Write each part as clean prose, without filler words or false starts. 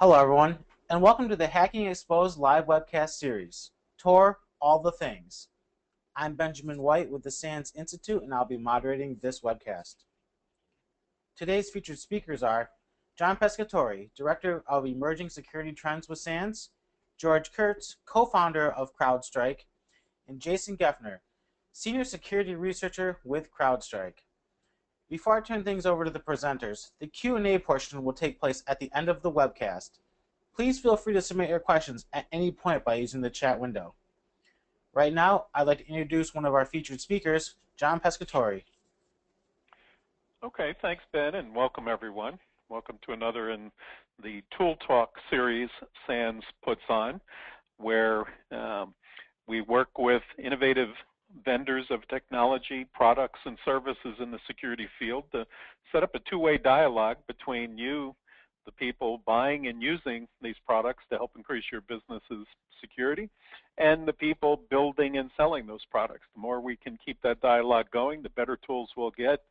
Hello, everyone, and welcome to the Hacking Exposed live webcast series, Tor, All the Things. I'm Benjamin White with the SANS Institute, and I'll be moderating this webcast. Today's featured speakers are John Pescatori, Director of Emerging Security Trends with SANS, George Kurtz, co-founder of CrowdStrike, and Jason Geffner, Senior Security Researcher with CrowdStrike. Before I turn things over to the presenters, the Q&A portion will take place at the end of the webcast. Please feel free to submit your questions at any point by using the chat window. Right now, I'd like to introduce one of our featured speakers, John Pescatori. Okay, thanks, Ben, and welcome, everyone. Welcome to another in the Tool Talk series SANS puts on, where we work with innovative vendors of technology, products, and services in the security field to set up a two-way dialogue between you, the people buying and using these products to help increase your business's security, and the people building and selling those products. The more we can keep that dialogue going, the better tools we'll get,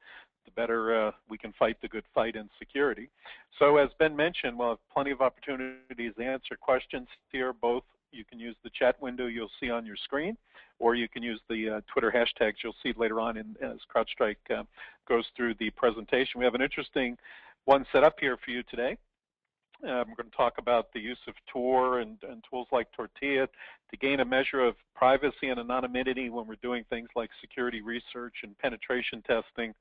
the better we can fight the good fight in security. So as Ben mentioned, we'll have plenty of opportunities to answer questions here. Both you can use the chat window you'll see on your screen, or you can use the Twitter hashtags you'll see later on as CrowdStrike goes through the presentation. We have an interesting one set up here for you today. We're going to talk about the use of Tor and tools like Tortilla to gain a measure of privacy and anonymity when we're doing things like security research and penetration testing.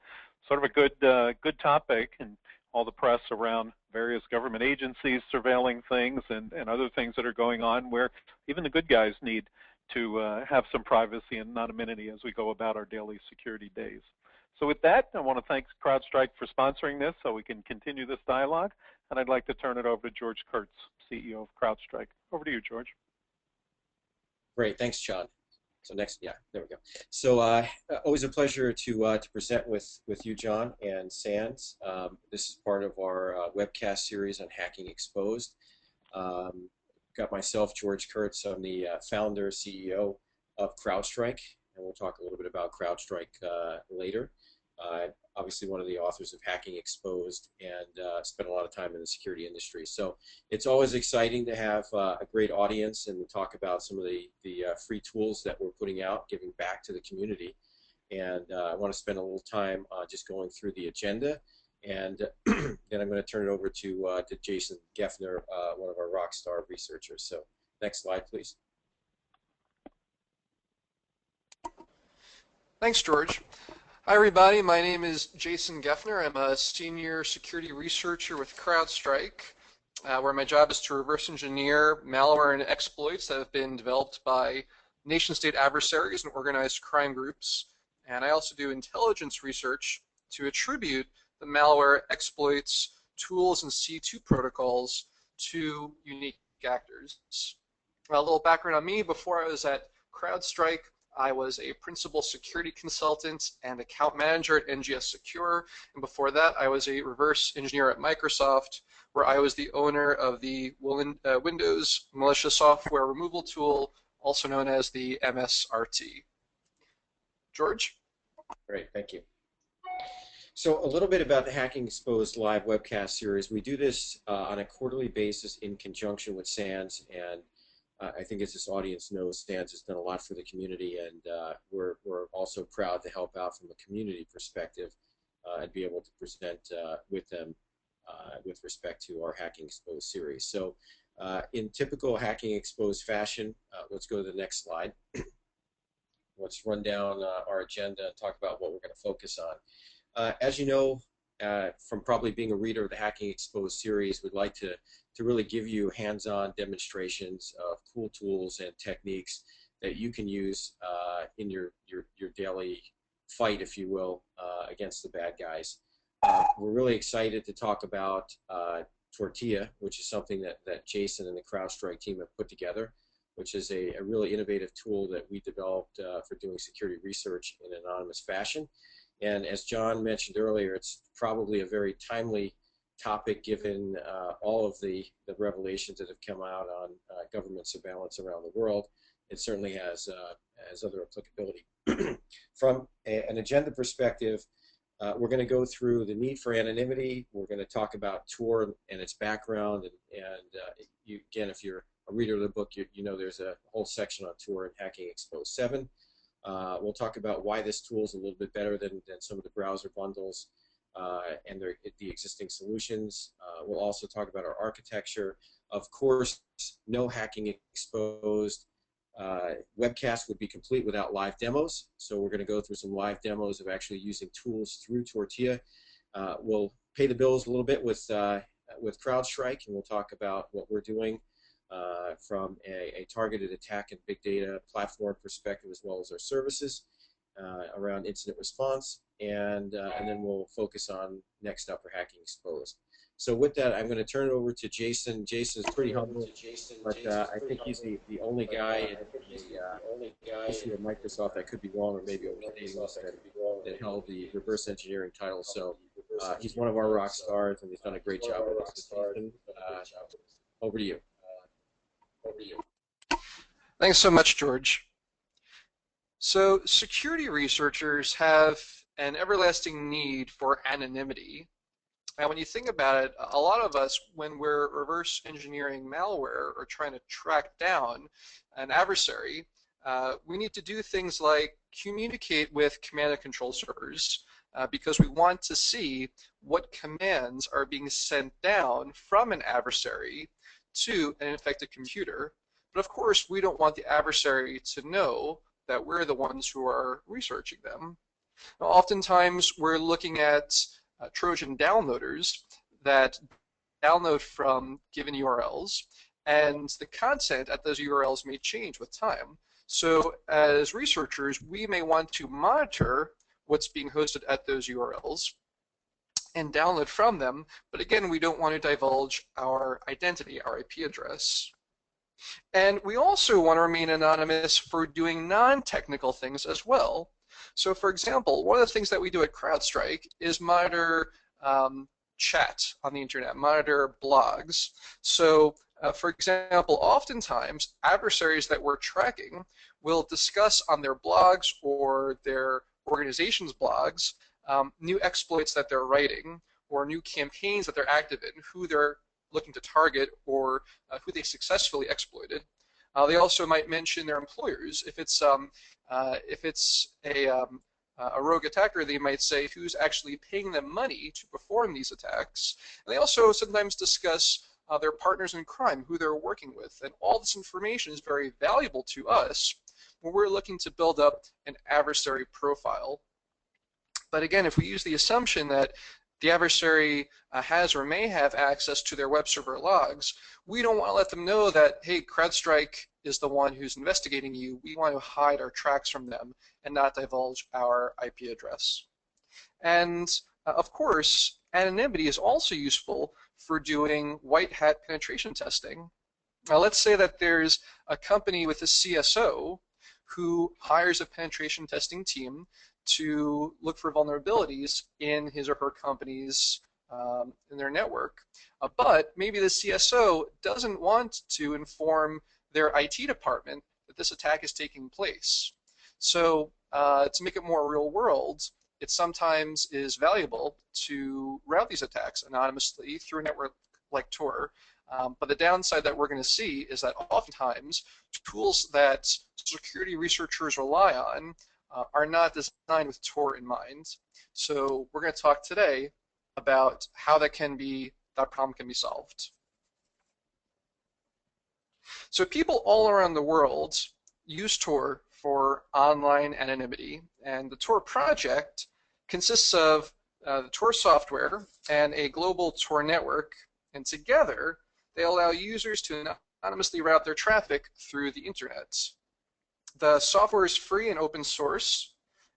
Sort of a good topic, and all the press around various government agencies surveilling things and other things that are going on where even the good guys need to have some privacy and anonymity as we go about our daily security days. So with that, I want to thank CrowdStrike for sponsoring this so we can continue this dialogue, and I'd like to turn it over to George Kurtz, CEO of CrowdStrike. Over to you, George. Great, thanks, John. So next, yeah, there we go. So always a pleasure to present with you, John, and SANS. This is part of our webcast series on Hacking Exposed. Got myself, George Kurtz. I'm the founder, CEO of CrowdStrike, and we'll talk a little bit about CrowdStrike later. Obviously one of the authors of Hacking Exposed, and spent a lot of time in the security industry. So it's always exciting to have a great audience and talk about some of the free tools that we're putting out, giving back to the community. And I want to spend a little time just going through the agenda, and then I'm going to turn it over to Jason Geffner, one of our rock star researchers. So next slide, please. Thanks, George. Hi, everybody. My name is Jason Geffner. I'm a senior security researcher with CrowdStrike, where my job is to reverse engineer malware and exploits that have been developed by nation-state adversaries and organized crime groups. And I also do intelligence research to attribute the malware, exploits, tools, and C2 protocols to unique actors. A little background on me: before I was at CrowdStrike, I was a principal security consultant and account manager at NGS Secure, and before that I was a reverse engineer at Microsoft, where I was the owner of the Windows malicious software removal tool, also known as the MSRT. George? Great, thank you. So a little bit about the Hacking Exposed live webcast series. We do this on a quarterly basis in conjunction with SANS, and I think, as this audience knows, SANS has done a lot for the community, and we're also proud to help out from a community perspective and be able to present with them with respect to our Hacking Exposed series. So in typical Hacking Exposed fashion, let's go to the next slide. Let's run down our agenda and talk about what we're going to focus on. As you know, from probably being a reader of the Hacking Exposed series, we'd like to really give you hands-on demonstrations of cool tools and techniques that you can use in your daily fight, if you will, against the bad guys. We're really excited to talk about Tortilla, which is something that Jason and the CrowdStrike team have put together, which is a really innovative tool that we developed for doing security research in an anonymous fashion. And as John mentioned earlier, it's probably a very timely topic given all of the revelations that have come out on government surveillance around the world. It certainly has other applicability. From an agenda perspective, We're going to go through the need for anonymity. We're going to talk about Tor and its background. Again, if you're a reader of the book, you know there's a whole section on Tor and Hacking Exposed 7. We'll talk about why this tool is a little bit better than some of the browser bundles and the existing solutions. We'll also talk about our architecture. Of course, no hacking exposed. Webcast would be complete without live demos, so we're going to go through some live demos of actually using tools through Tortilla. We'll pay the bills a little bit with CrowdStrike, and we'll talk about what we're doing from a targeted attack and big data platform perspective, as well as our services around incident response, and then we'll focus on next up for Hacking Exposed. So with that, I'm going to turn it over to Jason. Jason's pretty humble, but I think he's the only guy in the history of Microsoft, I could be wrong, or maybe overstating this, that held the reverse engineering title. So he's one of our rock stars, and he's done a great job with this. Jason, over to you. Thanks so much, George. So security researchers have an everlasting need for anonymity. And when you think about it, a lot of us, when we're reverse engineering malware or trying to track down an adversary, we need to do things like communicate with command and control servers because we want to see what commands are being sent down from an adversary to an infected computer. But of course, we don't want the adversary to know that we're the ones who are researching them. Now, oftentimes, we're looking at Trojan downloaders that download from given URLs, and the content at those URLs may change with time. So as researchers, we may want to monitor what's being hosted at those URLs and download from them, but again, we don't want to divulge our identity, our IP address. And we also want to remain anonymous for doing non-technical things as well. So for example, one of the things that we do at CrowdStrike is monitor chat on the internet, monitor blogs. So for example, oftentimes adversaries that we're tracking will discuss on their blogs or their organization's blogs new exploits that they're writing or new campaigns that they're active in, who they're looking to target or who they successfully exploited. They also might mention their employers. If it's a rogue attacker, they might say who's actually paying them money to perform these attacks. And they also sometimes discuss their partners in crime, who they're working with. And all this information is very valuable to us when we're looking to build up an adversary profile. But again, if we use the assumption that the adversary has or may have access to their web server logs, we don't want to let them know that, hey, CrowdStrike is the one who's investigating you. We want to hide our tracks from them and not divulge our IP address. And of course, anonymity is also useful for doing white hat penetration testing. Now, let's say that there's a company with a CSO who hires a penetration testing team to look for vulnerabilities in his or her company's in their network. But maybe the CSO doesn't want to inform their IT department that this attack is taking place. So to make it more real world, it sometimes is valuable to route these attacks anonymously through a network like Tor. But the downside that we're going to see is that oftentimes tools that security researchers rely on are not designed with Tor in mind. So we're going to talk today about how that problem can be solved. So people all around the world use Tor for online anonymity, and the Tor project consists of the Tor software and a global Tor network, and together they allow users to anonymously route their traffic through the internet. The software is free and open source,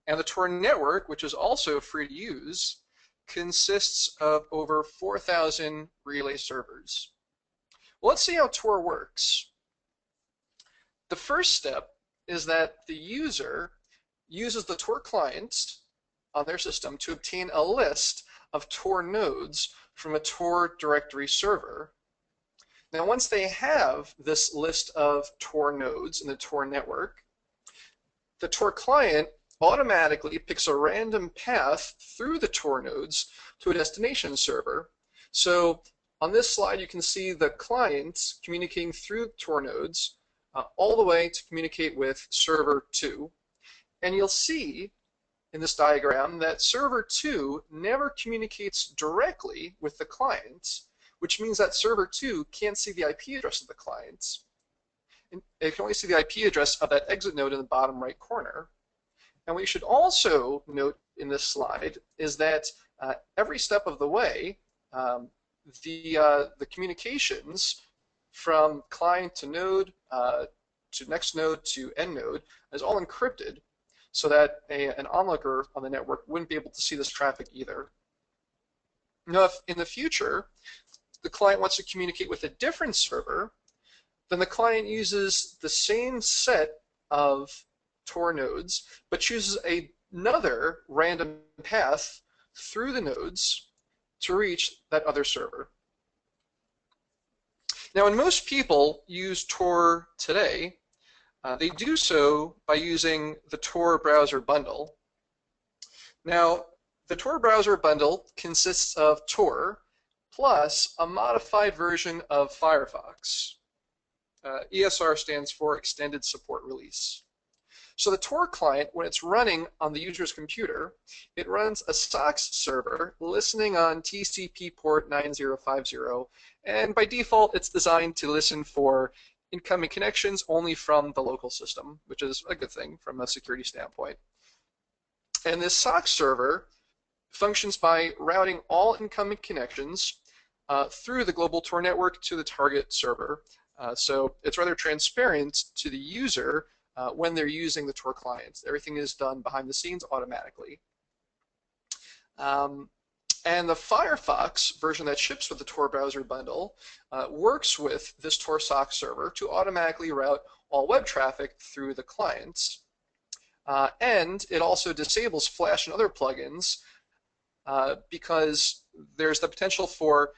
and the Tor network, which is also free to use, consists of over 4,000 relay servers. Well, let's see how Tor works. The first step is that the user uses the Tor client on their system to obtain a list of Tor nodes from a Tor directory server. Now, once they have this list of Tor nodes in the Tor network, the Tor client automatically picks a random path through the Tor nodes to a destination server. So on this slide, you can see the client communicating through Tor nodes all the way to communicate with server 2. And you'll see in this diagram that server 2 never communicates directly with the client, which means that server 2 can't see the IP address of the client. It can only see the IP address of that exit node in the bottom right corner. And what you should also note in this slide is that every step of the way, the communications from client to node, to next node to end node is all encrypted, so that an onlooker on the network wouldn't be able to see this traffic either. Now, if in the future the client wants to communicate with a different server, then the client uses the same set of Tor nodes, but chooses another random path through the nodes to reach that other server. Now, when most people use Tor today, they do so by using the Tor browser bundle. Now, the Tor browser bundle consists of Tor plus a modified version of Firefox. ESR stands for Extended Support Release. So the Tor client, when it's running on the user's computer, it runs a SOCKS server listening on TCP port 9050, and by default it's designed to listen for incoming connections only from the local system, which is a good thing from a security standpoint. And this SOCKS server functions by routing all incoming connections through the global Tor network to the target server. So it's rather transparent to the user when they're using the Tor clients. Everything is done behind the scenes automatically. And the Firefox version that ships with the Tor browser bundle works with this Tor SOCKS server to automatically route all web traffic through the clients. And it also disables Flash and other plugins because there's the potential for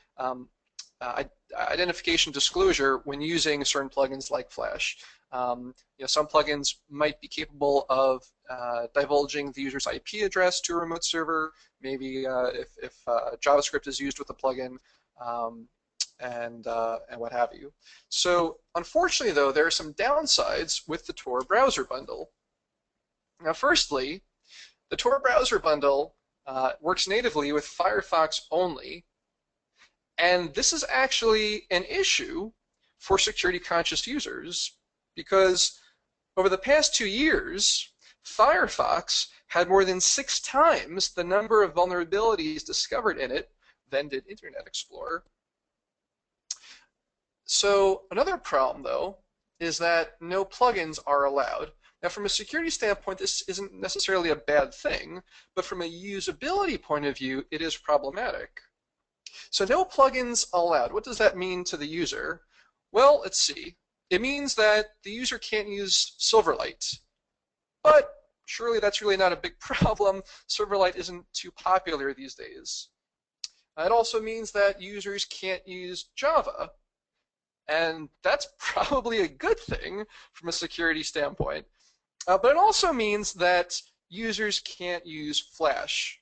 identification disclosure when using certain plugins like Flash. Some plugins might be capable of divulging the user's IP address to a remote server, maybe if JavaScript is used with the plugin, and what have you. So unfortunately, though, there are some downsides with the Tor browser bundle. Now, firstly, the Tor browser bundle works natively with Firefox only, and this is actually an issue for security-conscious users, because over the past 2 years, Firefox had more than 6 times the number of vulnerabilities discovered in it than did Internet Explorer. So another problem, though, is that no plugins are allowed. Now, from a security standpoint, this isn't necessarily a bad thing, but from a usability point of view, it is problematic. So no plugins allowed. What does that mean to the user? Well, let's see. It means that the user can't use Silverlight. But surely that's really not a big problem. Silverlight isn't too popular these days. It also means that users can't use Java. And that's probably a good thing from a security standpoint. But it also means that users can't use Flash.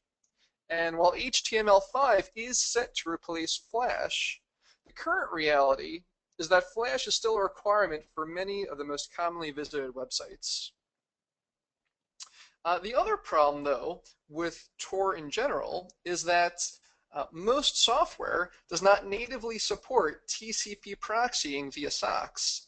And while HTML5 is set to replace Flash, the current reality is that Flash is still a requirement for many of the most commonly visited websites. The other problem, though, with Tor in general is that most software does not natively support TCP proxying via SOCKS.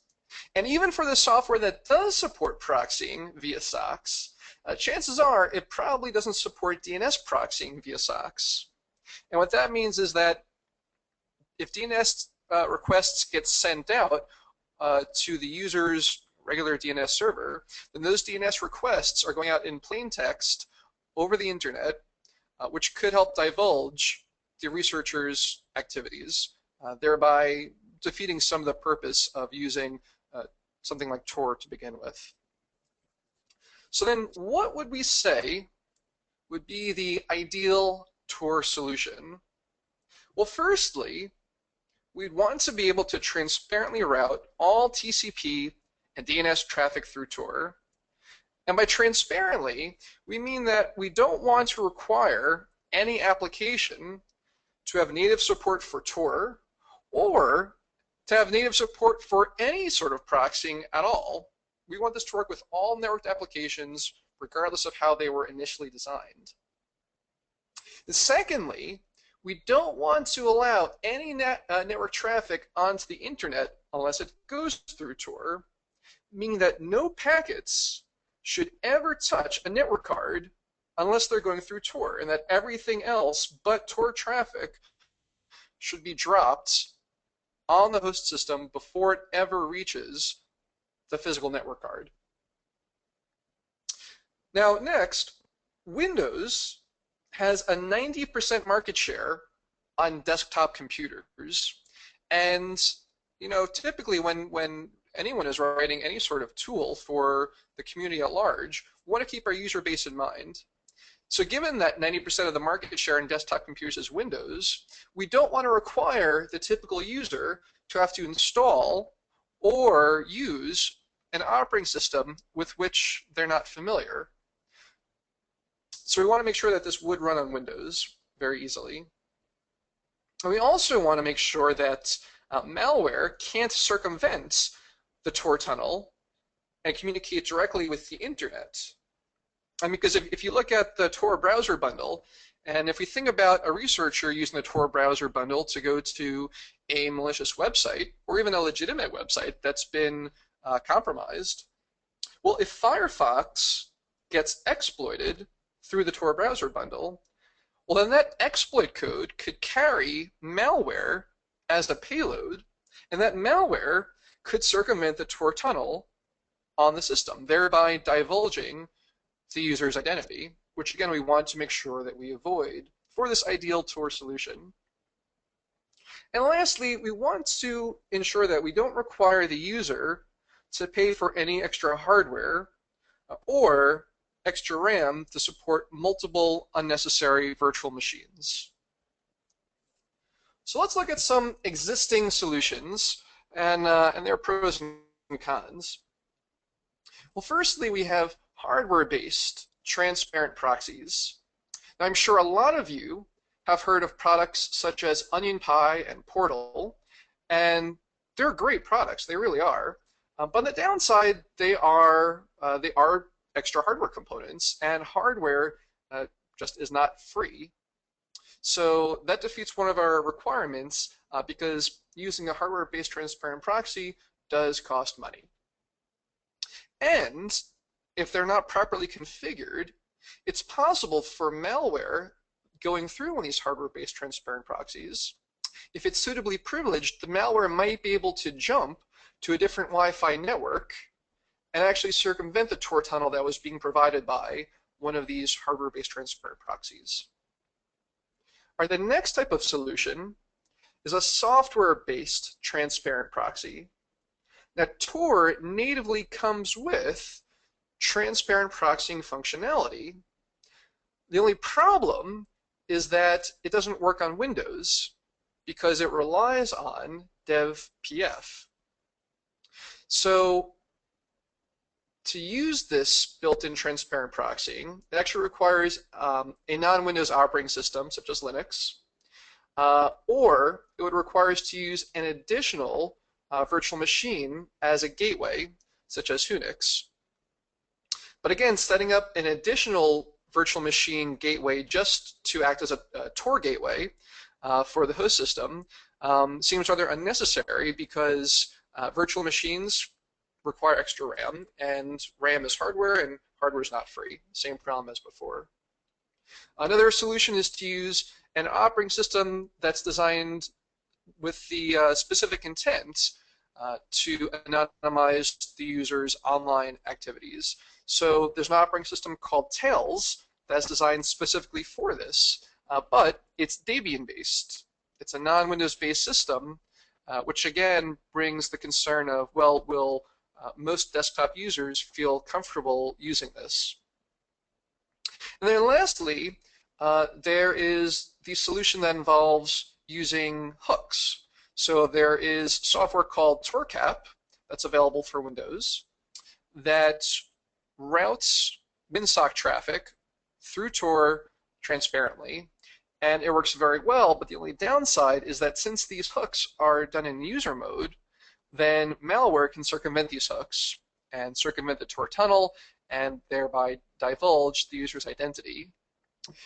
And even for the software that does support proxying via SOCKS, chances are it probably doesn't support DNS proxying via SOCKS. And what that means is that if DNS requests get sent out to the user's regular DNS server, then those DNS requests are going out in plain text over the internet, which could help divulge the researcher's activities, thereby defeating some of the purpose of using something like Tor to begin with. So then what would we say would be the ideal Tor solution? Well, firstly, we'd want to be able to transparently route all TCP and DNS traffic through Tor. And by transparently, we mean that we don't want to require any application to have native support for Tor or to have native support for any sort of proxying at all. We want this to work with all networked applications, regardless of how they were initially designed. And secondly, we don't want to allow any network traffic onto the internet unless it goes through Tor, meaning that no packets should ever touch a network card unless they're going through Tor, and that everything else but Tor traffic should be dropped on the host system before it ever reaches the physical network card. Now, next, Windows has a 90% market share on desktop computers, and typically when anyone is writing any sort of tool for the community at large, we want to keep our user base in mind. So given that 90% of the market share in desktop computers is Windows, we don't want to require the typical user to have to install or use an operating system with which they're not familiar. So we want to make sure that this would run on Windows very easily. And we also want to make sure that malware can't circumvent the Tor tunnel and communicate directly with the internet. I mean, because if you look at the Tor browser bundle, and if we think about a researcher using the Tor browser bundle to go to a malicious website, or even a legitimate website that's been compromised, well, if Firefox gets exploited through the Tor browser bundle, well, then that exploit code could carry malware as a payload, and that malware could circumvent the Tor tunnel on the system, thereby divulging the user's identity, which again we want to make sure that we avoid for this ideal Tor solution. And lastly, we want to ensure that we don't require the user to pay for any extra hardware or extra RAM to support multiple unnecessary virtual machines. So let's look at some existing solutions and their pros and cons. Well, firstly, we have hardware-based transparent proxies. Now, I'm sure a lot of you have heard of products such as Onion Pie and Portal, and they're great products. They really are. But on the downside, they are extra hardware components, and hardware just is not free. So that defeats one of our requirements because using a hardware-based transparent proxy does cost money. And if they're not properly configured, it's possible for malware going through one of these hardware-based transparent proxies. If it's suitably privileged, the malware might be able to jump to a different Wi-Fi network and actually circumvent the Tor tunnel that was being provided by one of these hardware-based transparent proxies. All right, the next type of solution is a software-based transparent proxy. Now, Tor natively comes with transparent proxying functionality. The only problem is that it doesn't work on Windows because it relies on dev.pf. So to use this built-in transparent proxying, it actually requires a non-Windows operating system, such as Linux, or it would require us to use an additional virtual machine as a gateway, such as Unix. But again, setting up an additional virtual machine gateway just to act as a Tor gateway for the host system seems rather unnecessary because virtual machines require extra RAM, and RAM is hardware, and hardware is not free. Same problem as before. Another solution is to use an operating system that's designed with the specific intent to anonymize the user's online activities. So there's an operating system called Tails that's designed specifically for this, but it's Debian-based. It's a non-Windows-based system, which again brings the concern of, well, will most desktop users feel comfortable using this? And then lastly, there is the solution that involves using hooks. So there is software called TorCap that's available for Windows that routes WinSock traffic through Tor transparently, and it works very well, but the only downside is that since these hooks are done in user mode, then malware can circumvent these hooks and circumvent the Tor tunnel and thereby divulge the user's identity.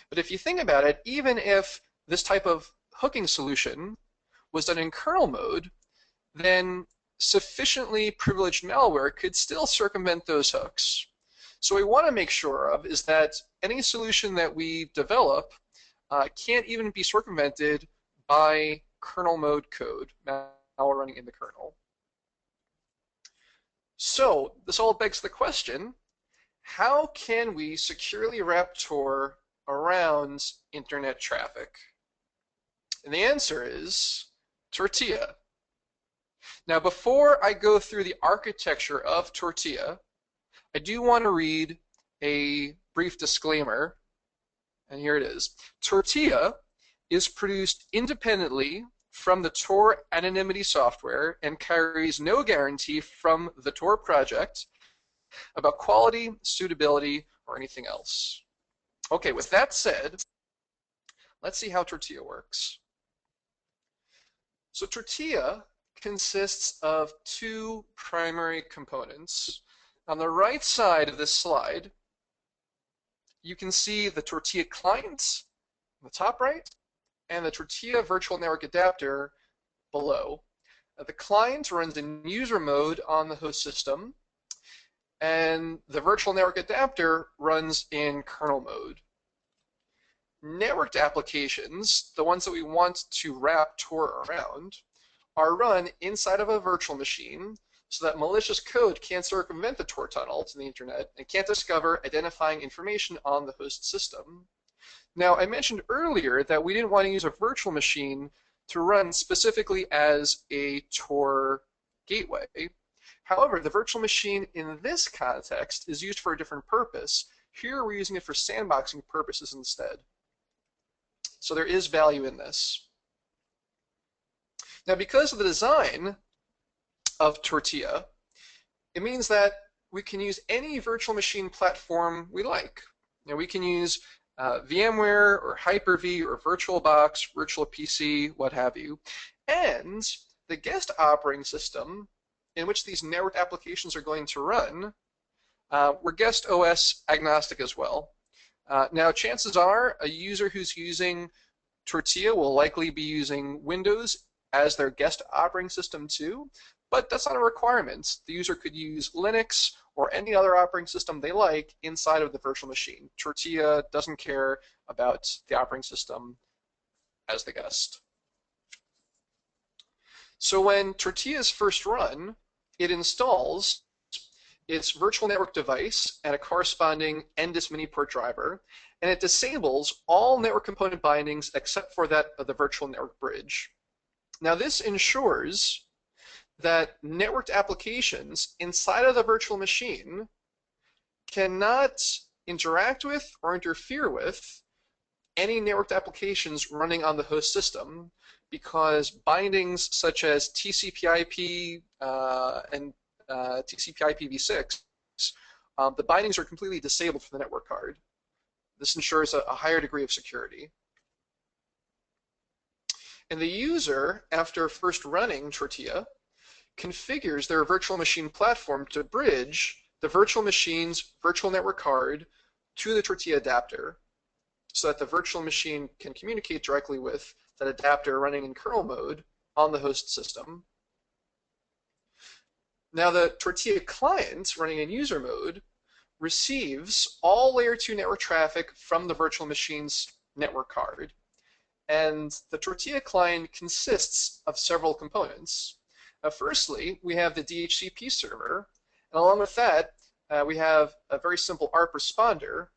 But if you think about it, even if this type of hooking solution was done in kernel mode, then sufficiently privileged malware could still circumvent those hooks. So what we want to make sure of is that any solution that we develop can't even be circumvented by kernel mode code, malware running in the kernel. So this all begs the question, how can we securely wrap Tor around internet traffic? And the answer is Tortilla. Now, before I go through the architecture of Tortilla, I do want to read a brief disclaimer, and here it is. Tortilla is produced independently from the Tor anonymity software and carries no guarantee from the Tor project about quality, suitability, or anything else. Okay, with that said, let's see how Tortilla works. So Tortilla consists of two primary components. On the right side of this slide, you can see the Tortilla client on the top right and the Tortilla virtual network adapter below. The client runs in user mode on the host system, and the virtual network adapter runs in kernel mode. Networked applications, the ones that we want to wrap Tor around, are run inside of a virtual machine so that malicious code can't circumvent the Tor tunnel to the internet and can't discover identifying information on the host system. Now, I mentioned earlier that we didn't want to use a virtual machine to run specifically as a Tor gateway. However, the virtual machine in this context is used for a different purpose. Here, we're using it for sandboxing purposes instead. So there is value in this. Now, because of the design of Tortilla, it means that we can use any virtual machine platform we like. Now, we can use VMware or Hyper-V or VirtualBox, Virtual PC, what have you. And the guest operating system in which these network applications are going to run, we're guest OS agnostic as well. Now, chances are a user who's using Tortilla will likely be using Windows as their guest operating system too, but that's not a requirement. The user could use Linux or any other operating system they like inside of the virtual machine. Tortilla doesn't care about the operating system as the guest. So when Tortilla is first run, it installs its virtual network device and a corresponding NDIS mini port driver, and it disables all network component bindings except for that of the virtual network bridge. Now, this ensures that networked applications inside of the virtual machine cannot interact with or interfere with any networked applications running on the host system, because bindings such as TCP/IP and TCP/IPv6, the bindings are completely disabled from the network card. This ensures a higher degree of security. And the user, after first running Tortilla, configures their virtual machine platform to bridge the virtual machine's virtual network card to the Tortilla adapter so that the virtual machine can communicate directly with that adapter running in kernel mode on the host system. Now, the Tortilla client running in user mode receives all layer 2 network traffic from the virtual machine's network card. And the Tortilla client consists of several components. Firstly, we have the DHCP server, and along with that, we have a very simple ARP responder,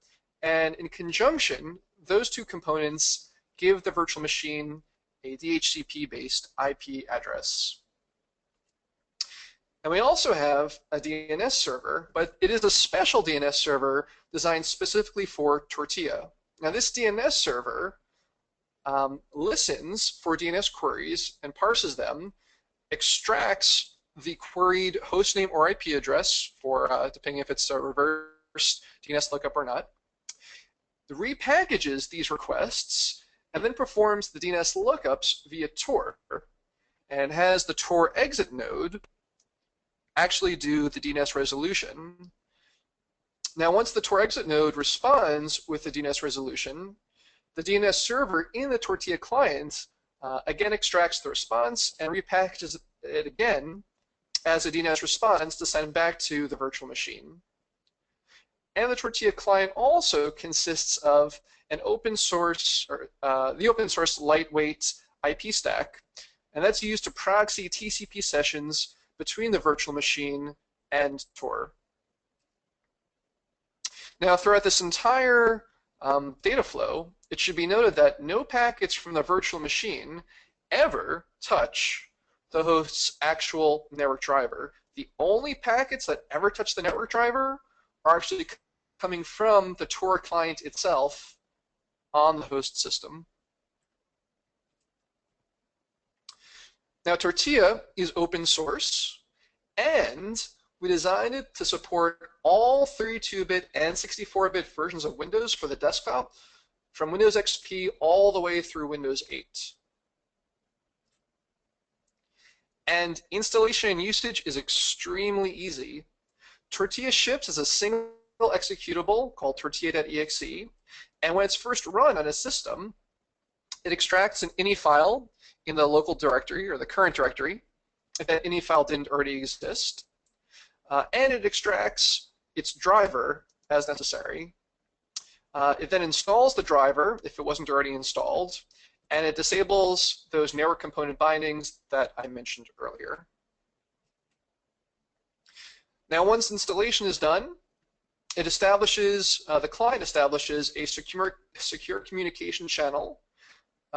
and in conjunction, those two components give the virtual machine a DHCP-based IP address. And we also have a DNS server, but it is a special DNS server designed specifically for Tortilla. Now, this DNS server listens for DNS queries and parses them, extracts the queried hostname or IP address for, depending if it's a reverse DNS lookup or not. It repackages these requests and then performs the DNS lookups via Tor, and has the Tor exit node actually do the DNS resolution. Now, once the Tor exit node responds with the DNS resolution, the DNS server in the Tortilla client again extracts the response and repackages it again as a DNS response to send back to the virtual machine. And the Tortilla client also consists of an open source, or the open source lightweight IP stack, and that's used to proxy TCP sessions between the virtual machine and Tor. Now, throughout this entire data flow, it should be noted that no packets from the virtual machine ever touch the host's actual network driver. The only packets that ever touch the network driver are actually coming from the Tor client itself on the host system. Now, Tortilla is open source, and we designed it to support all 32-bit and 64-bit versions of Windows for the desktop, from Windows XP all the way through Windows 8. And installation and usage is extremely easy. Tortilla ships as a single executable called tortilla.exe, and when it's first run on a system, it extracts an ini file in the local directory, or the current directory, if that ini file didn't already exist, and it extracts its driver as necessary. It then installs the driver if it wasn't already installed, and it disables those network component bindings that I mentioned earlier. Now, once installation is done, it establishes, the client establishes a secure communication channel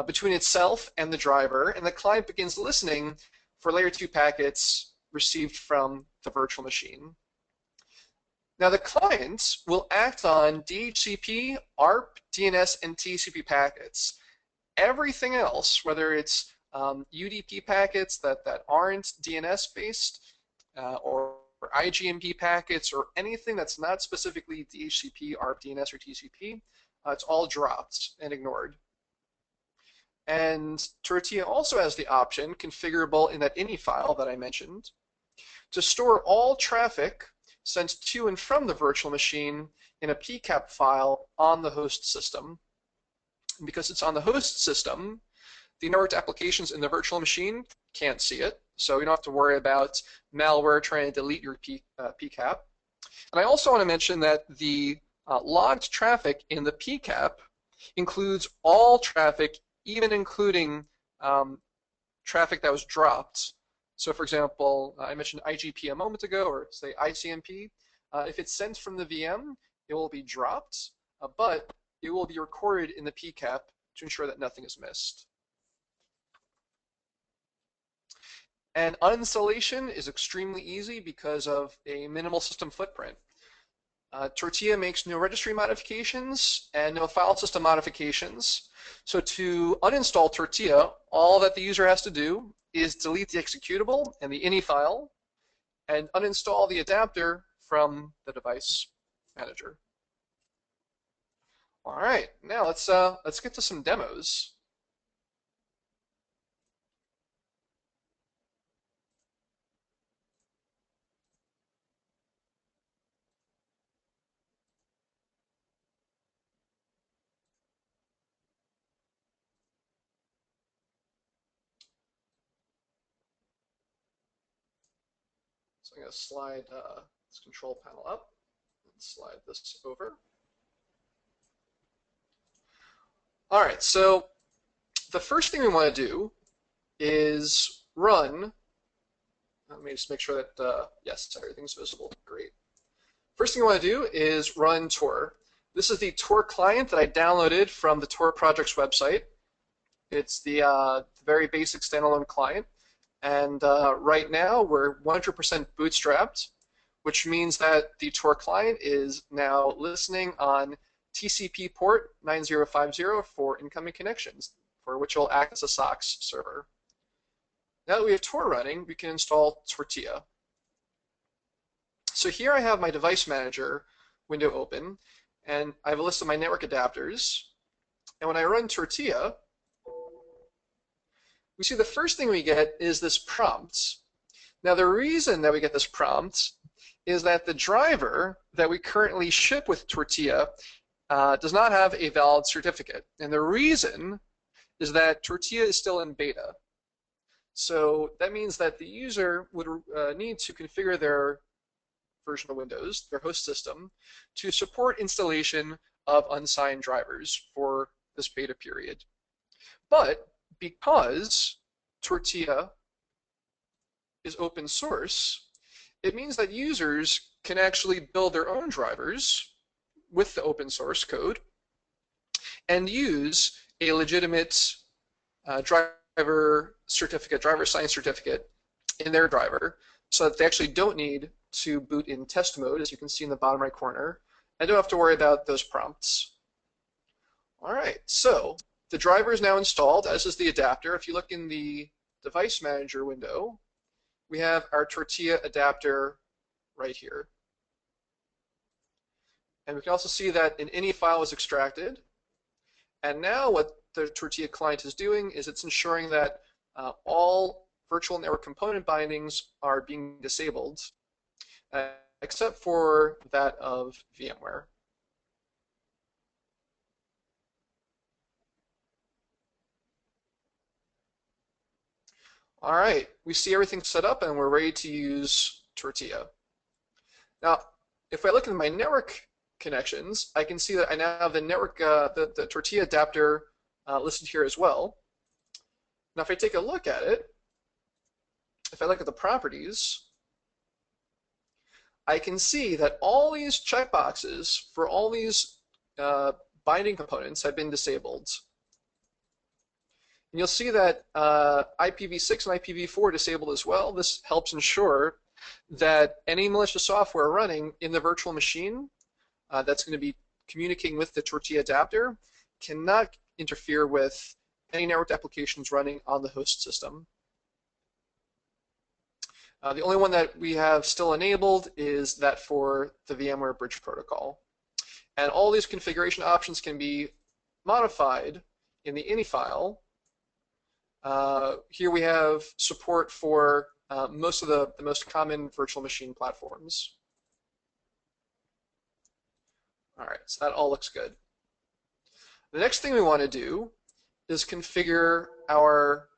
between itself and the driver, and the client begins listening for layer 2 packets received from the virtual machine. Now, the client will act on DHCP, ARP, DNS, and TCP packets. Everything else, whether it's UDP packets that aren't DNS-based, or IGMP packets, or anything that's not specifically DHCP, ARP, DNS, or TCP, it's all dropped and ignored. And Tortilla also has the option, configurable in that ini file that I mentioned, to store all traffic sent to and from the virtual machine in a PCAP file on the host system. And because it's on the host system, the networked applications in the virtual machine can't see it, so you don't have to worry about malware trying to delete your PCAP. And I also want to mention that the logged traffic in the PCAP includes all traffic, even including traffic that was dropped. So, for example, I mentioned IGP a moment ago, or say ICMP. If it's sent from the VM, it will be dropped, but it will be recorded in the PCAP to ensure that nothing is missed. And uninstallation is extremely easy because of a minimal system footprint. Tortilla makes no registry modifications and no file system modifications. So to uninstall Tortilla, all that the user has to do is delete the executable and the ini file, and uninstall the adapter from the device manager. All right, now let's get to some demos. So I'm going to slide this control panel up and slide this over. All right, so the first thing we want to do is run. Let me just make sure that, yes, everything's visible. Great. First thing we want to do is run Tor. This is the Tor client that I downloaded from the Tor project's website. It's the very basic standalone client. And right now, we're 100% bootstrapped, which means that the Tor client is now listening on TCP port 9050 for incoming connections, for which will act as a SOCKS server. Now that we have Tor running, we can install Tortilla. So here I have my device manager window open, and I have a list of my network adapters. And when I run Tortilla, we see the first thing we get is this prompt. Now, the reason that we get this prompt is that the driver that we currently ship with Tortilla does not have a valid certificate. And the reason is that Tortilla is still in beta. So that means that the user would need to configure their version of Windows, their host system, to support installation of unsigned drivers for this beta period. But because Tortilla is open source, it means that users can actually build their own drivers with the open source code and use a legitimate driver certificate, driver science certificate in their driver, so that they actually don't need to boot in test mode, as you can see in the bottom right corner, and don't have to worry about those prompts. All right, so the driver is now installed, as is the adapter. If you look in the device manager window, we have our Tortilla adapter right here. And we can also see that an ini file was extracted. And now what the Tortilla client is doing is it's ensuring that all virtual network component bindings are being disabled, except for that of VMware. All right, we see everything set up and we're ready to use Tortilla. Now, if I look at my network connections, I can see that I now have the network, the Tortilla adapter listed here as well. Now, if I take a look at it, if I look at the properties, I can see that all these checkboxes for all these binding components have been disabled. And you'll see that IPv6 and IPv4 are disabled as well. This helps ensure that any malicious software running in the virtual machine that's going to be communicating with the Tortilla adapter cannot interfere with any networked applications running on the host system. The only one that we have still enabled is that for the VMware Bridge Protocol. And all these configuration options can be modified in the ini file. Here we have support for most of the most common virtual machine platforms. All right, so that all looks good. The next thing we want to do is configure our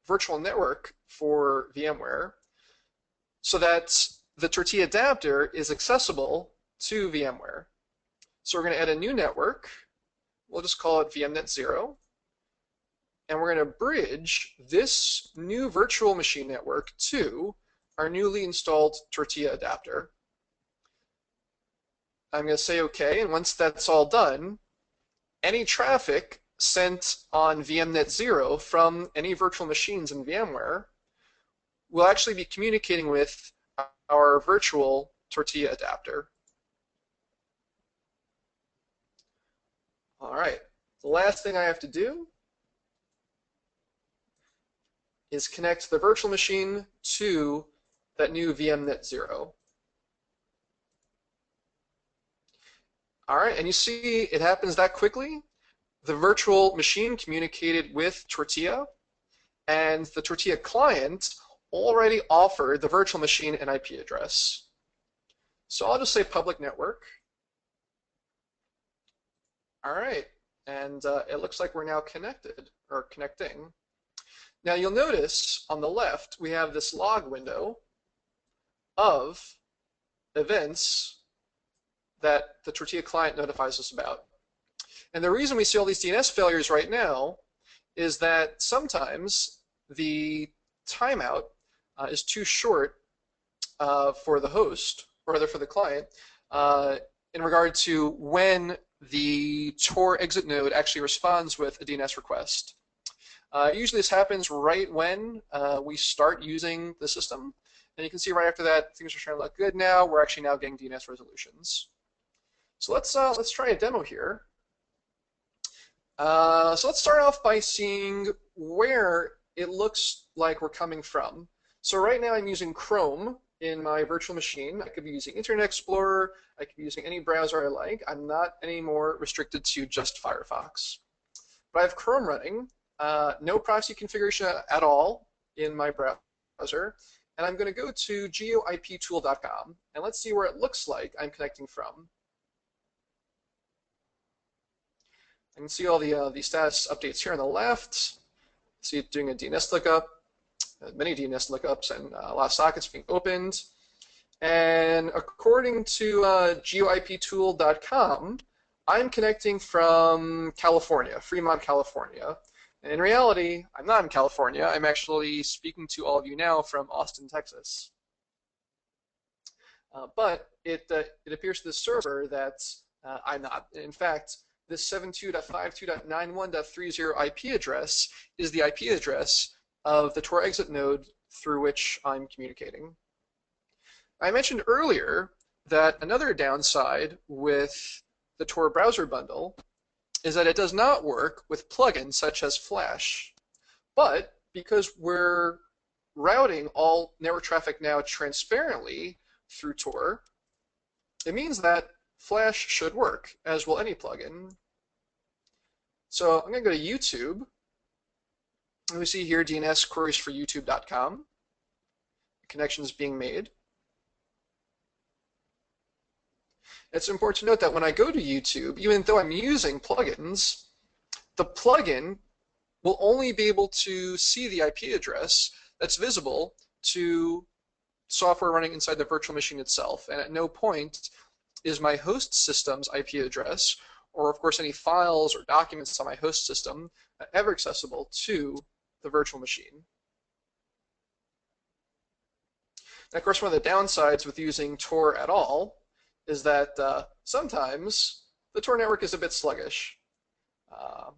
virtual network for VMware so that the Tortilla adapter is accessible to VMware. So we're going to add a new network. We'll just call it VMnet 0. And we're going to bridge this new virtual machine network to our newly installed Tortilla adapter. I'm going to say OK, and once that's all done, any traffic sent on VMnet 0 from any virtual machines in VMware will actually be communicating with our virtual Tortilla adapter. All right, the last thing I have to do is connect the virtual machine to that new VMnet 0. All right, and you see it happens that quickly. The virtual machine communicated with Tortilla, and the Tortilla client already offered the virtual machine an IP address. So I'll just say public network. All right, and it looks like we're now connected, or connecting. Now you'll notice on the left we have this log window of events that the Tortilla client notifies us about. And the reason we see all these DNS failures right now is that sometimes the timeout is too short for the host, or rather for the client, in regard to when the Tor exit node actually responds with a DNS request. Usually this happens right when we start using the system. And you can see right after that, things are starting to look good now. We're actually now getting DNS resolutions. So let's try a demo here. So let's start off by seeing where it looks like we're coming from. So right now I'm using Chrome in my virtual machine. I could be using Internet Explorer. I could be using any browser I like. I'm not anymore restricted to just Firefox. But I have Chrome running, no proxy configuration at all in my browser. And I'm going to go to geoiptool.com, and let's see where it looks like I'm connecting from. I can see all the status updates here on the left. See it doing a DNS lookup, many DNS lookups, and a lot of sockets being opened. And according to geoiptool.com, I'm connecting from California, Fremont, California. And in reality, I'm not in California. I'm actually speaking to all of you now from Austin, Texas. But it appears to the server that I'm not. In fact, this 72.52.91.30 IP address is the IP address of the Tor exit node through which I'm communicating. I mentioned earlier that another downside with the Tor browser bundle is that it does not work with plugins such as Flash. But because we're routing all network traffic now transparently through Tor, it means that Flash should work, as will any plugin. So I'm going to go to YouTube. And we see here DNS queries for youtube.com. Connections being made. It's important to note that when I go to YouTube, even though I'm using plugins, the plugin will only be able to see the IP address that's visible to software running inside the virtual machine itself. And at no point is my host system's IP address, or of course any files or documents on my host system, ever accessible to the virtual machine. And of course, one of the downsides with using Tor at all is that sometimes the Tor network is a bit sluggish. But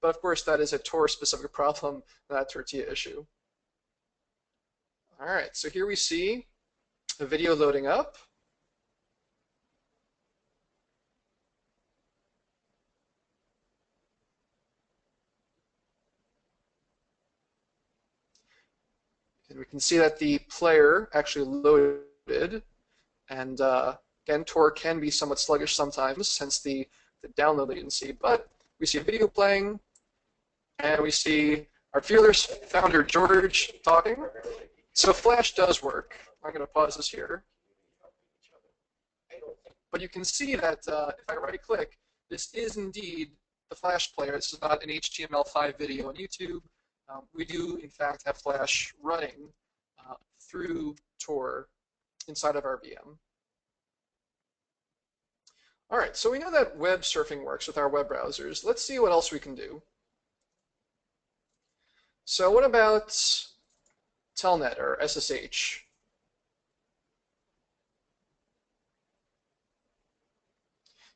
of course, that is a Tor-specific problem, not a Tortilla issue. All right, so here we see a video loading up. And we can see that the player actually loaded. And again, Tor can be somewhat sluggish sometimes, hence the download latency. But we see a video playing, and we see our fearless founder, George, talking. So Flash does work. I'm going to pause this here. But you can see that if I right-click, this is indeed the Flash player. This is not an HTML5 video on YouTube. We do, in fact, have Flash running through Tor inside of our VM. All right, so we know that web surfing works with our web browsers. Let's see what else we can do. So what about Telnet or SSH?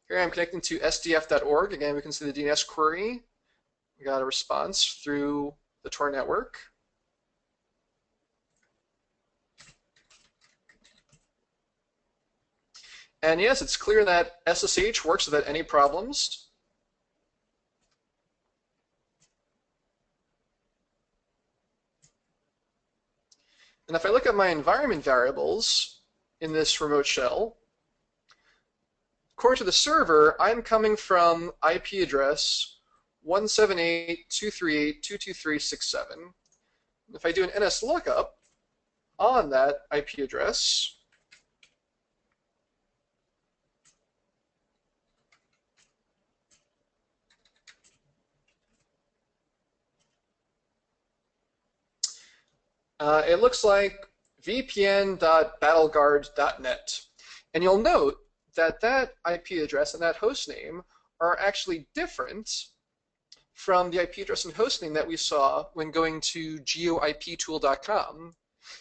Here I'm connecting to sdf.org. Again, we can see the DNS query. We got a response through the Tor network. And yes, it's clear that SSH works without any problems. And if I look at my environment variables in this remote shell, according to the server, I'm coming from IP address 178.238.223.67. If I do an NS lookup on that IP address, it looks like vpn.battleguard.net. And you'll note that that IP address and that host name are actually different from the IP address and host name that we saw when going to geoiptool.com.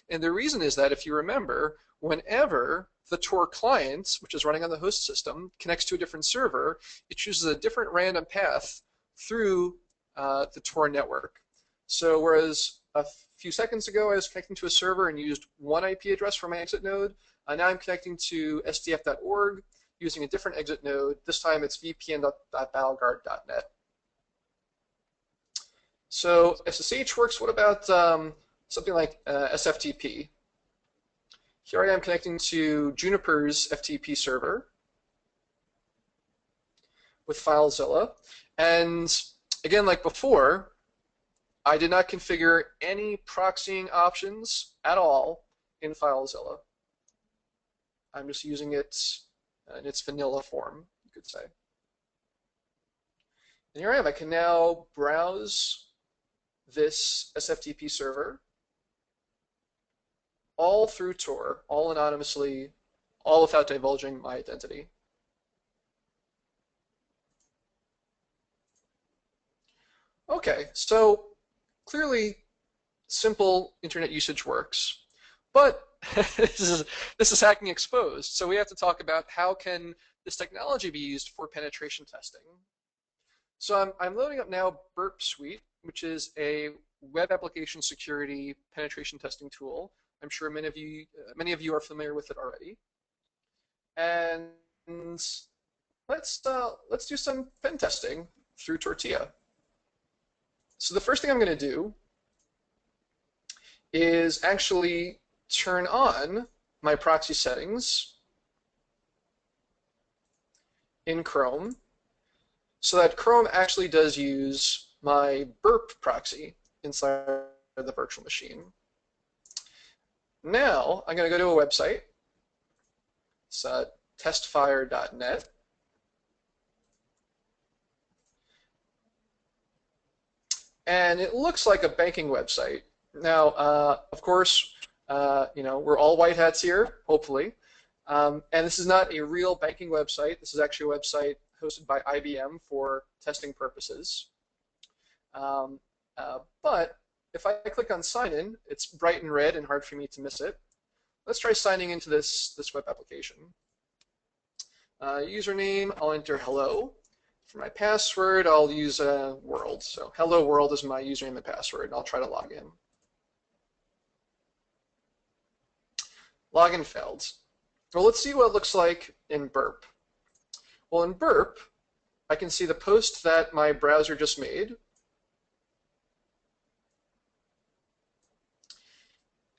And the reason is that, if you remember, whenever the Tor client, which is running on the host system, connects to a different server, it chooses a different random path through the Tor network. So whereas a few seconds ago I was connecting to a server and used one IP address for my exit node, now I'm connecting to sdf.org using a different exit node. This time it's vpn.battleguard.net. So SSH works. What about something like SFTP? here I am connecting to Juniper's FTP server with FileZilla. And again, like before, I did not configure any proxying options at all in FileZilla. I'm just using it in its vanilla form, you could say. And here I am. I can now browse this SFTP server all through Tor, all anonymously, all without divulging my identity. Okay, so clearly simple internet usage works, but this is hacking exposed. So we have to talk about how can this technology be used for penetration testing. So I'm loading up now Burp Suite, which is a web application security penetration testing tool. I'm sure many of you are familiar with it already. And let's do some pen testing through Tortilla. So the first thing I'm going to do is actually turn on my proxy settings in Chrome so that Chrome actually does use my Burp proxy inside the virtual machine. Now I'm going to go to a website. It's testfire.net. And it looks like a banking website. Now, of course, we're all white hats here, hopefully. And this is not a real banking website. This is actually a website hosted by IBM for testing purposes. But if I click on sign in, it's bright and red and hard for me to miss it. Let's try signing into this web application. Username, I'll enter hello. For my password, I'll use world. So hello world is my username and password, and I'll try to log in. Login failed. Well, let's see what it looks like in Burp. Well, in Burp, I can see the post that my browser just made.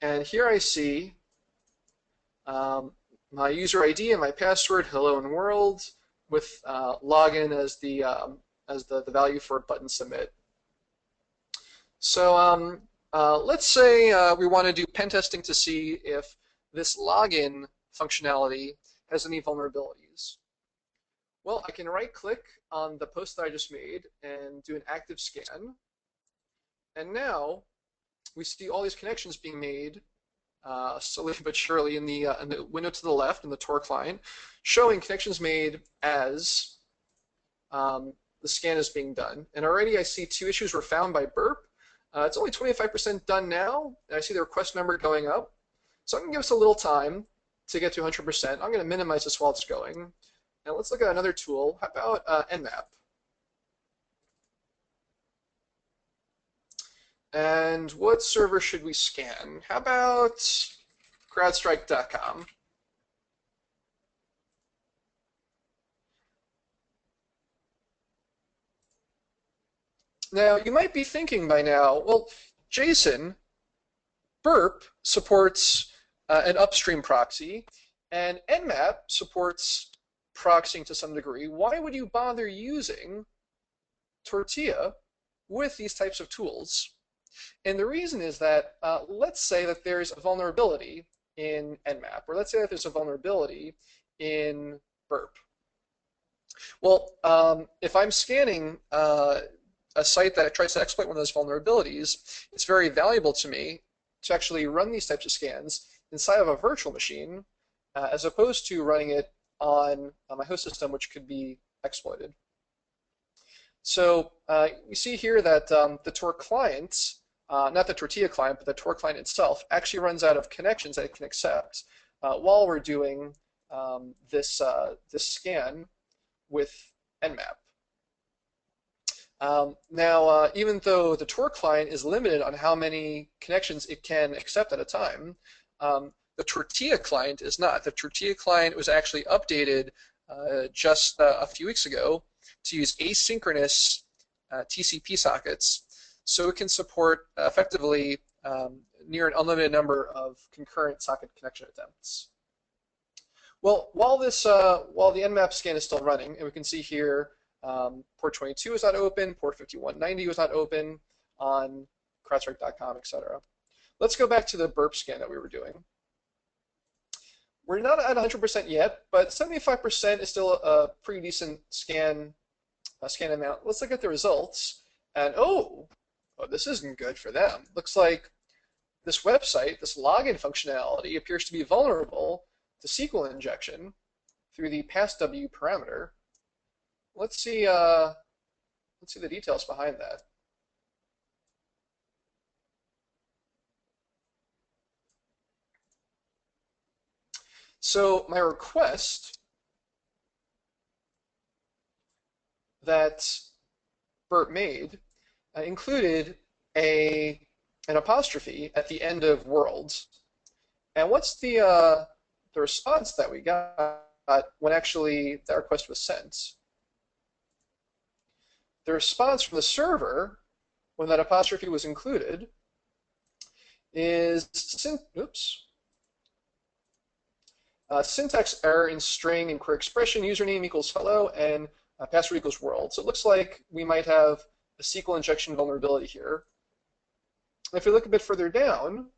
And here I see my user ID and my password, hello and world, with login as the value for button submit. So let's say we want to do pen testing to see if this login functionality has any vulnerabilities. Well, I can right-click on the post that I just made and do an active scan. And now we see all these connections being made slowly but surely in the window to the left in the Tor client, showing connections made as the scan is being done. And already I see 2 issues were found by Burp. It's only 25% done now, and I see the request number going up. So I'm going to give us a little time to get to 100%. I'm going to minimize this while it's going. And let's look at another tool. How about Nmap? And what server should we scan? How about crowdstrike.com? Now, you might be thinking by now, well, Jason, Burp supports an upstream proxy, and Nmap supports proxying to some degree. Why would you bother using Tortilla with these types of tools? And the reason is that let's say that there's a vulnerability in Nmap, or let's say that there's a vulnerability in Burp. Well, if I'm scanning a site that tries to exploit one of those vulnerabilities, it's very valuable to me to actually run these types of scans inside of a virtual machine as opposed to running it on my host system, which could be exploited. So you see here that the Tor client, not the Tortilla client, but the Tor client itself, actually runs out of connections that it can accept while we're doing this scan with Nmap. Now, even though the Tor client is limited on how many connections it can accept at a time, the Tortilla client is not. The Tortilla client was actually updated just a few weeks ago to use asynchronous TCP sockets, so it can support effectively near an unlimited number of concurrent socket connection attempts. Well, while the Nmap scan is still running, and we can see here port 22 is not open, port 5190 was not open on CrowdStrike.com, etc. Let's go back to the burp scan that we were doing. We're not at 100% yet, but 75% is still a pretty decent scan amount. Let's look at the results, and oh, this isn't good for them. Looks like this website, this login functionality, appears to be vulnerable to SQL injection through the passW parameter. Let's see the details behind that. So my request that Bert made included an apostrophe at the end of worlds. And what's the response that we got when actually that request was sent? The response from the server when that apostrophe was included is syntax error in string and query expression, username equals hello, and password equals world. So it looks like we might have a SQL injection vulnerability here. If we look a bit further down,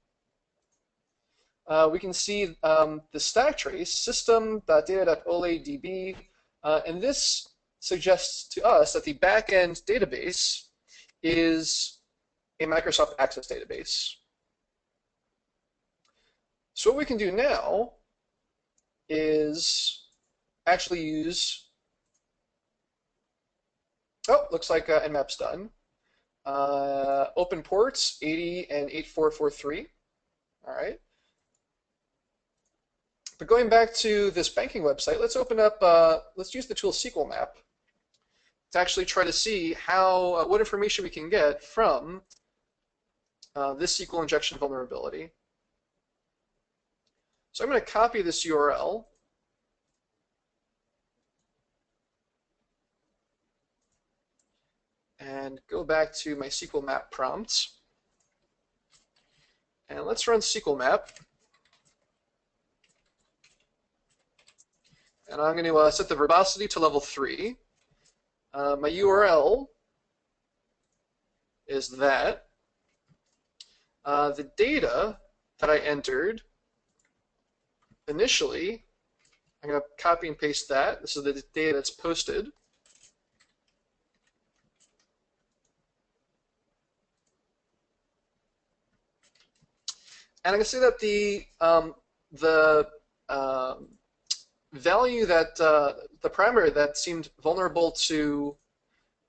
we can see the stack trace system.data.oledb, and this suggests to us that the backend database is a Microsoft Access database. So what we can do now is actually use, looks like Nmap's done. Open ports 80 and 8443. All right. But going back to this banking website, let's open up, let's use the tool SQL Map to actually try to see how, what information we can get from this SQL injection vulnerability. So I'm going to copy this URL and go back to my SQL Map prompts. And let's run SQL Map. And I'm going to set the verbosity to level 3. My URL is that. The data that I entered initially, I'm going to copy and paste that. This is the data that's posted. And I can see that the value that the parameter that seemed vulnerable to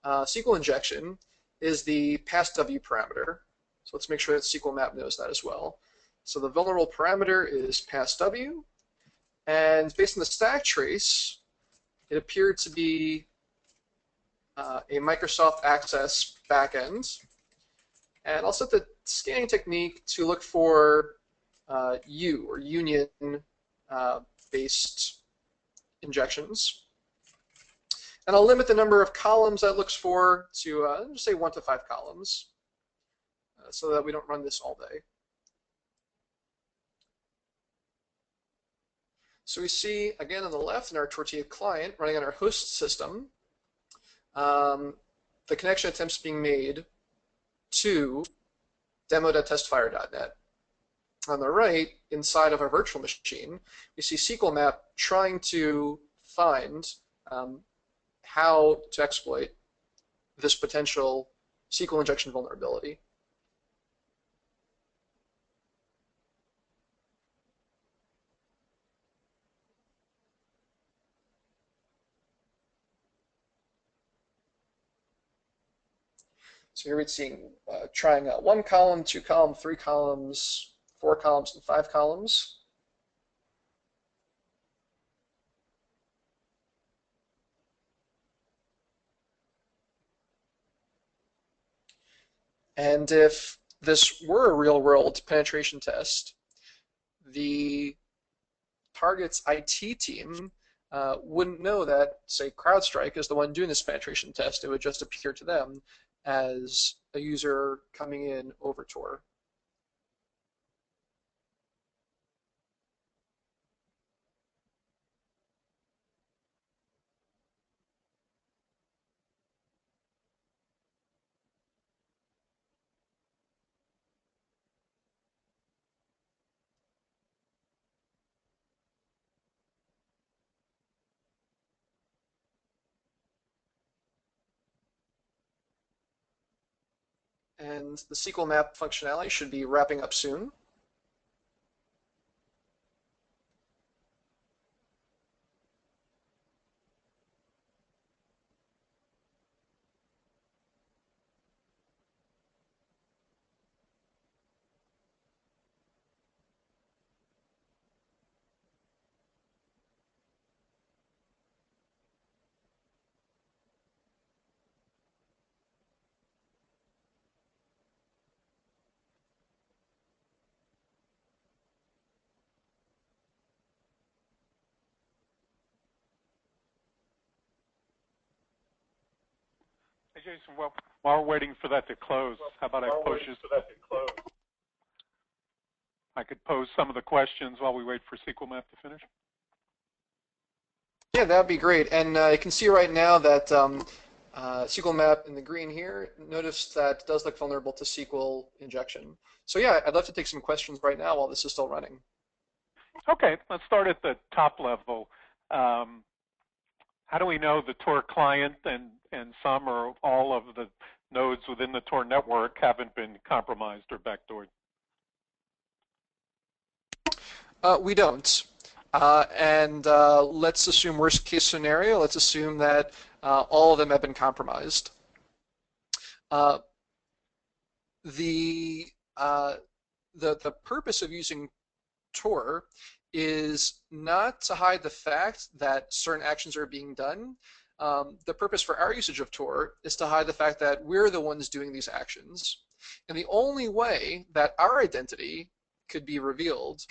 SQL injection is the passW parameter. So let's make sure that SQL Map knows that as well. So the vulnerable parameter is passW, and based on the stack trace, it appeared to be a Microsoft Access backend. And I'll set the scanning technique to look for U, or union-based injections. And I'll limit the number of columns that it looks for to just say 1 to 5 columns, so that we don't run this all day. So we see, again on the left in our Tortilla client, running on our host system, the connection attempts being made to demo.testfire.net. On the right, inside of our virtual machine, we see SQL Map trying to find how to exploit this potential SQL injection vulnerability. So here we're seeing trying 1 column, 2 column, 3 columns, 4 columns, and 5 columns. And if this were a real-world penetration test, the target's IT team wouldn't know that, say, CrowdStrike is the one doing this penetration test. It would just appear to them as a user coming in over Tor. and the SQL map functionality should be wrapping up soon. Hey, Jason, well, while we're waiting for that to close, how about I could pose some of the questions while we wait for SQL Map to finish? Yeah, that'd be great. And you can see right now that SQL map in the green here, notice that it does look vulnerable to SQL injection. So yeah, I'd love to take some questions right now while this is still running. Okay, let's start at the top level. How do we know the Tor client and some or all of the nodes within the Tor network haven't been compromised or backdoored? We don't. Let's assume worst case scenario. Let's assume that all of them have been compromised. The purpose of using Tor is not to hide the fact that certain actions are being done. The purpose for our usage of Tor is to hide the fact that we're the ones doing these actions. And the only way that our identity could be revealed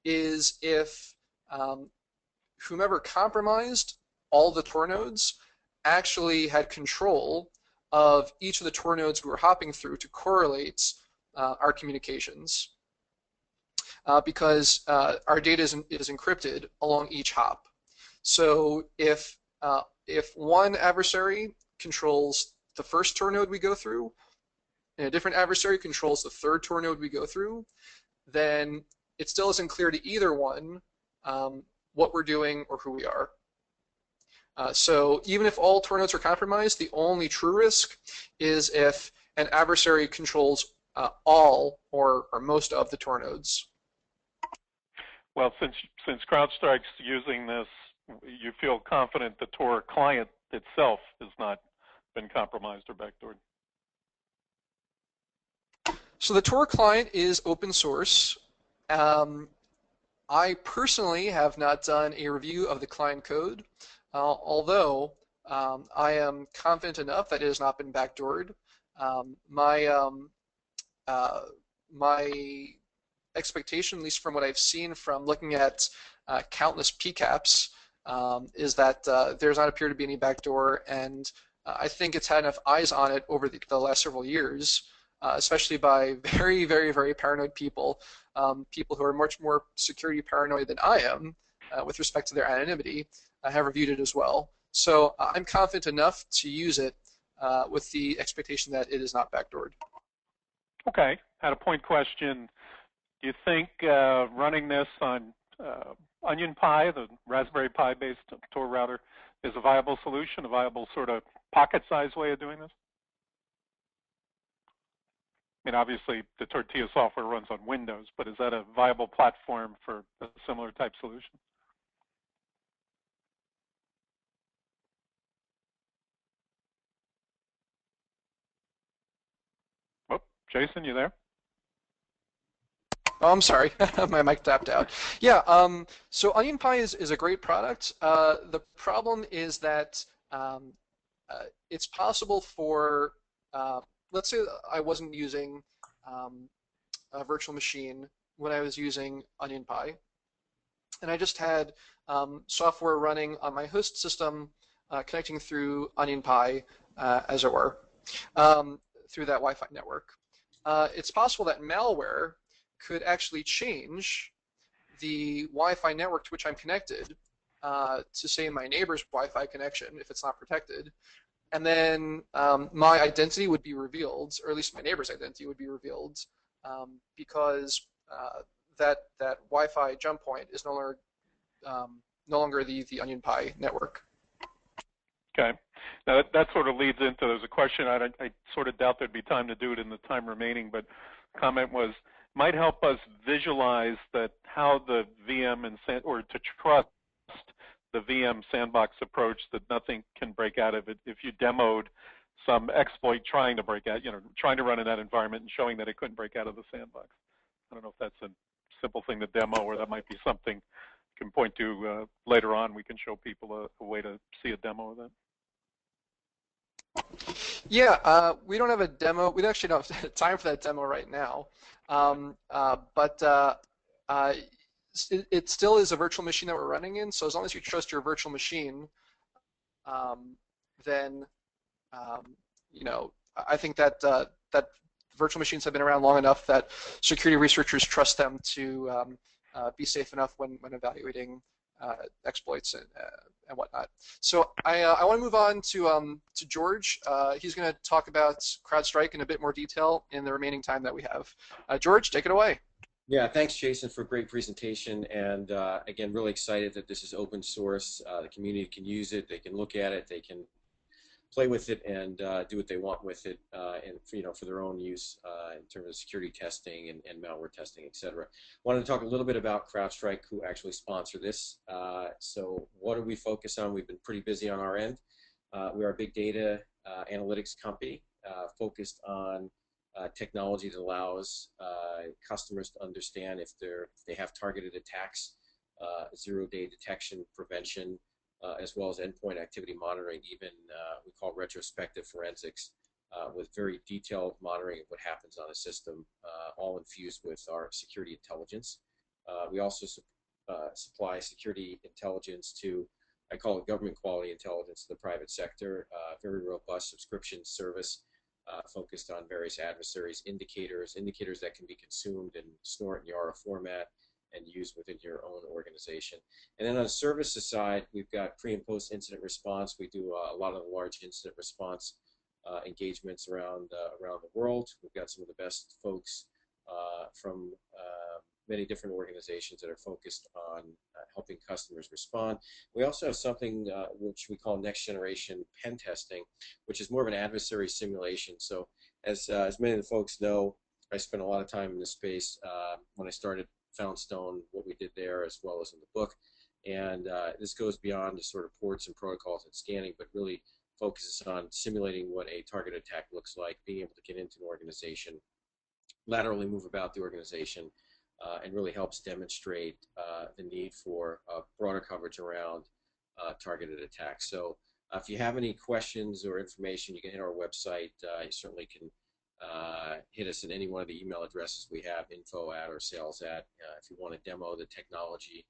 is if whomever compromised all the Tor nodes actually had control of each of the Tor nodes we were hopping through to correlate our communications. Because our data is encrypted along each hop. So if one adversary controls the first Tor node we go through, and a different adversary controls the third Tor node we go through, then it still isn't clear to either one what we're doing or who we are. So even if all Tor nodes are compromised, the only true risk is if an adversary controls all or most of the Tor nodes. Well, since CrowdStrike's using this, you feel confident the Tor client itself has not been compromised or backdoored? So the Tor client is open source. I personally have not done a review of the client code, although I am confident enough that it has not been backdoored. My expectation, at least from what I've seen from looking at countless PCAPs, is that there's not appear to be any backdoor, and I think it's had enough eyes on it over the last several years, especially by very, very, very paranoid people, people who are much more security paranoid than I am with respect to their anonymity, have reviewed it as well. So I'm confident enough to use it with the expectation that it is not backdoored. Okay, had a point question. Do you think running this on Onion Pi, the Raspberry Pi-based Tor router, is a viable solution, a viable sort of pocket-sized way of doing this? I mean, obviously, the Tortilla software runs on Windows, but is that a viable platform for a similar type solution? Oh, Jason, you there? Oh, I'm sorry, my mic tapped out. Yeah, so Onion Pi is a great product. The problem is that it's possible for, let's say I wasn't using a virtual machine when I was using Onion Pi, and I just had software running on my host system connecting through Onion Pi, as it were, through that Wi-Fi network. It's possible that malware could actually change the Wi-Fi network to which I'm connected to, say, my neighbor's Wi-Fi connection if it's not protected, and then my identity would be revealed, or at least my neighbor's identity would be revealed, because that Wi-Fi jump point is no longer the Onion Pi network. Okay. Now that sort of leads into, there's a question, I sort of doubt there'd be time to do it in the time remaining, but comment was, might help us visualize that how the VM or to trust the VM sandbox approach, that nothing can break out of it. If you demoed some exploit trying to break out, trying to run in that environment and showing that it couldn't break out of the sandbox. I don't know if that's a simple thing to demo, or that might be something you can point to later on. We can show people a way to see a demo of that. Yeah, we don't have a demo. We actually don't have time for that demo right now. It still is a virtual machine that we're running in. So as long as you trust your virtual machine, then I think that that virtual machines have been around long enough that security researchers trust them to be safe enough when evaluating exploits and whatnot. So I want to move on to George. He's going to talk about CrowdStrike in a bit more detail in the remaining time that we have. George, take it away. Yeah, thanks, Jason, for a great presentation. And again, really excited that this is open source. The community can use it. They can look at it. They can play with it and do what they want with it, and for their own use in terms of security testing and malware testing, etc. Wanted to talk a little bit about CrowdStrike, who actually sponsor this. So what do we focus on? We've been pretty busy on our end. We are a big data analytics company focused on technology that allows customers to understand if they have targeted attacks, zero-day detection, prevention, as well as endpoint activity monitoring, even we call retrospective forensics, with very detailed monitoring of what happens on a system, all infused with our security intelligence. We also supply security intelligence to, I call it government quality intelligence, to the private sector, very robust subscription service focused on various adversaries, indicators that can be consumed in snort and Youre format and used within your own organization. And then on the services side, we've got pre and post incident response. We do a lot of the large incident response engagements around the world. We've got some of the best folks from many different organizations that are focused on helping customers respond. We also have something which we call next generation pen testing, which is more of an adversary simulation. So as many of the folks know, I spent a lot of time in this space when I started Foundstone, what we did there, as well as in the book. And this goes beyond the sort of ports and protocols and scanning, but really focuses on simulating what a target attack looks like, being able to get into an organization, laterally move about the organization, and really helps demonstrate the need for broader coverage around targeted attacks. So if you have any questions or information, you can hit our website. You certainly can hit us at any one of the email addresses we have, info@ or sales@. If you want to demo the technology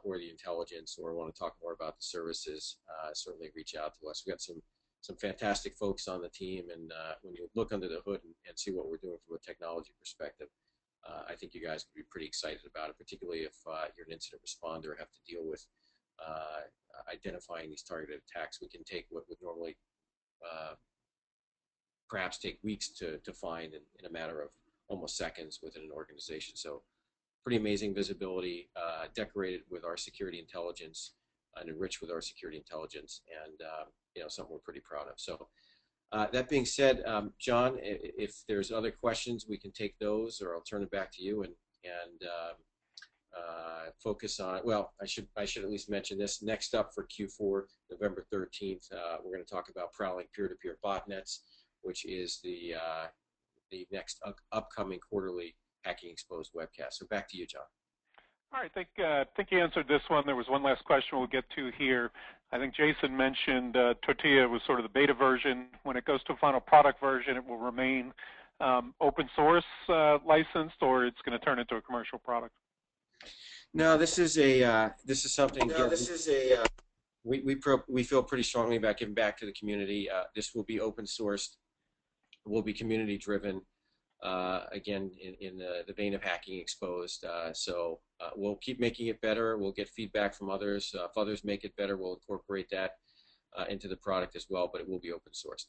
or the intelligence, or want to talk more about the services, certainly reach out to us. We've got some fantastic folks on the team, and when you look under the hood and see what we're doing from a technology perspective, I think you guys would be pretty excited about it, particularly if you're an incident responder and have to deal with identifying these targeted attacks. We can take what would normally perhaps take weeks to find in a matter of almost seconds within an organization. So pretty amazing visibility, decorated with our security intelligence and enriched with our security intelligence, and something we're pretty proud of. So that being said, John, if there's other questions, we can take those, or I'll turn it back to you and focus on, well, I should at least mention this. Next up for Q4, November 13th, we're going to talk about prowling peer-to-peer botnets, which is the next upcoming quarterly Hacking Exposed webcast. So back to you, John. All right, I think you answered this one. There was one last question we'll get to here. I think Jason mentioned Tortilla was sort of the beta version. When it goes to a final product version, it will remain open source licensed, or it's going to turn into a commercial product? No, this is something. No, this is a. We feel pretty strongly about giving back to the community. This will be open sourced. Will be community driven. Again, in the vein of Hacking Exposed. So we'll keep making it better. We'll get feedback from others. If others make it better, we'll incorporate that into the product as well, but it will be open sourced.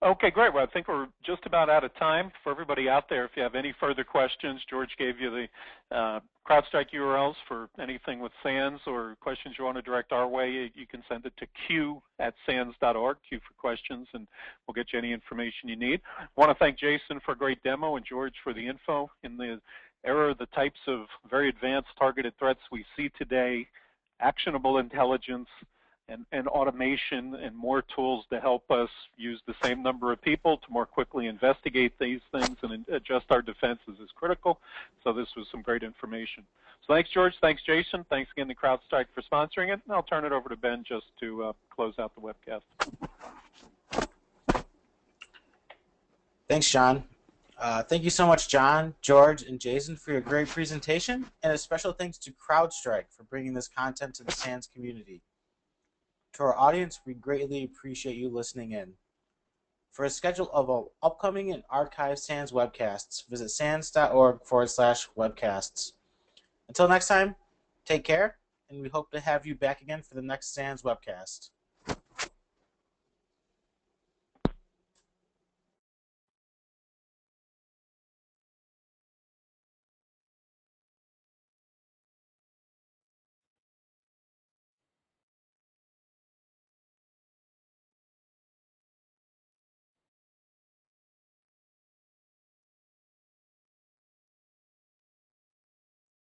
Okay, great. Well, I think we're just about out of time. For everybody out there, if you have any further questions, George gave you the CrowdStrike URLs for anything with SANS or questions you want to direct our way. You can send it to q@sans.org, Q for questions, and we'll get you any information you need. I want to thank Jason for a great demo and George for the info. In the era of the types of very advanced targeted threats we see today, actionable intelligence, and automation and more tools to help us use the same number of people to more quickly investigate these things and adjust our defenses is critical. So this was some great information. So thanks, George. Thanks, Jason. Thanks again to CrowdStrike for sponsoring it. And I'll turn it over to Ben just to close out the webcast. Thanks, John. Thank you so much, John, George, and Jason, for your great presentation. And a special thanks to CrowdStrike for bringing this content to the SANS community. To our audience, we greatly appreciate you listening in. For a schedule of upcoming and archived SANS webcasts, visit sans.org/webcasts. Until next time, take care, and we hope to have you back again for the next SANS webcast.